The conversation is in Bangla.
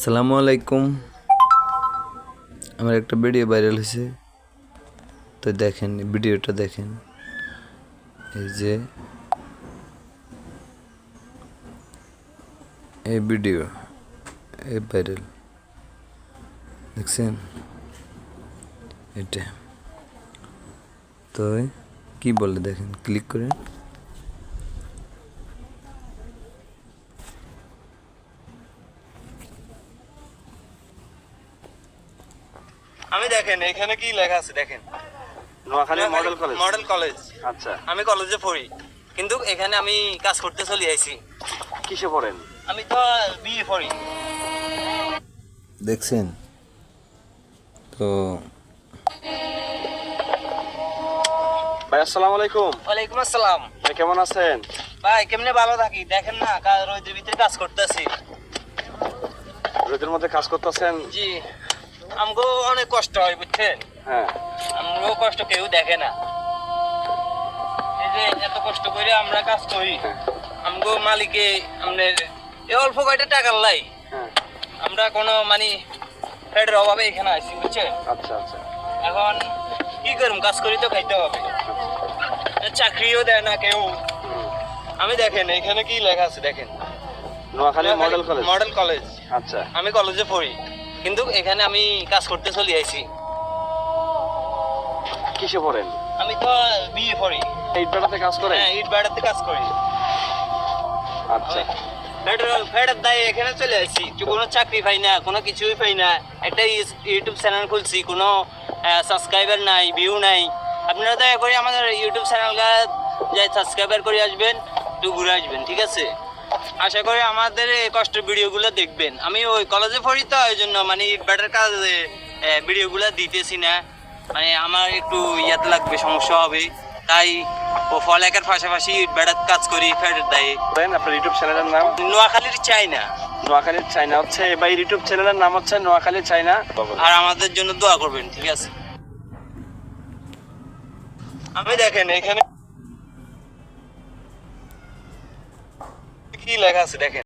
আসসালামু আলাইকুম। আমার একটা ভিডিও ভাইরাল হয়েছে, তো দেখেন ভিডিওটা দেখেন। এই যে এই ভিডিও এই ভাইরাল দেখছেন, এটা তো কি বলে দেখেন, ক্লিক করে আমি দেখেন এখানে কি লেখা আছে দেখেন, Noakhali model college. Model college. আচ্ছা, আমি কলেজে পড়ি, কিন্তু এখানে আমি কাজ করতে চলে আইছি। কিসে পড়েন? আমি তো বিএ পড়ি। দেখছেন। তো ভাই আসসালামু আলাইকুম। ওয়ালাইকুম আসসালাম। ভাই কেমন আছেন? ভাই কেমনে ভালো থাকি, দেখেন না রোদের ভিতরে কাজ করতেছি। রোদের মধ্যে কাজ করতেছেন? জি, আমগো অনেক কষ্ট হয় বুঝছেন। হ্যাঁ, আমগো কষ্ট কেউ দেখে না। এই যে এত কষ্ট করে আমরা কাজ করি, আমগো মালিকে আমাদের এই অল্প কয়টা টাকার লাই হ্যাঁ। আমরা কোনো মানে পেটের অভাবে এখানে আসি বুঝছেন। আচ্ছা আচ্ছা। এখন কি করুম, কাজ করি তো খাইতে হবে, চাকরিও দেয় না কেউ। আমি দেখেন এখানে কি লেখা আছে দেখেন, Noakhali model college. Model college. আচ্ছা, আমি কলেজে পড়ি, কিন্তু এখানে আমি কাজ করতে চলে আইছি। কিসে পড়েন? আমি তো বিএ পড়ি। ইট ভাটাতে কাজ করেন? হ্যাঁ, ইট ভাটাতে কাজ করি। আচ্ছা, ফেডার দায় এখানে চলে আসছি, কোনো চাকরি পাই না, কোনো কিছুই পাই না। একটা ইউটিউব চ্যানেল খুলছি, কোনো সাবস্ক্রাইবার নাই, ভিউ নাই। আপনারা দয়া করে আমাদের ইউটিউব চ্যানেলটা যাই সাবস্ক্রাইবার করে আসবেন, একটু ঘুরে আসবেন, ঠিক আছে? আশা করি আমাদের এই কষ্টের ভিডিওগুলো দেখবেন। আমি ওই কলেজে পড়ি তো, ওই জন্য মানে ইট ভাটার কাজ ভিডিওগুলো দিতেছি না, মানে আমার একটু ইয়াতে লাগবে, সমস্যা হবে। তাই পড়ালেখার পাশাপাশি ইট ভাটার কাজ করি ফেডার দায়ে। আপনার ইউটিউব চ্যানেলের নাম? নোয়াখালীর চাইনা। নোয়াখালীর চাইনা হচ্ছে ভাই, ইউটিউব চ্যানেলের নাম হচ্ছে নোয়াখালীর চাইনা। আর আমাদের জন্য দোয়া করবেন, ঠিক আছে? আমি দেখেন এখানে কি লেখা আছে দেখেন।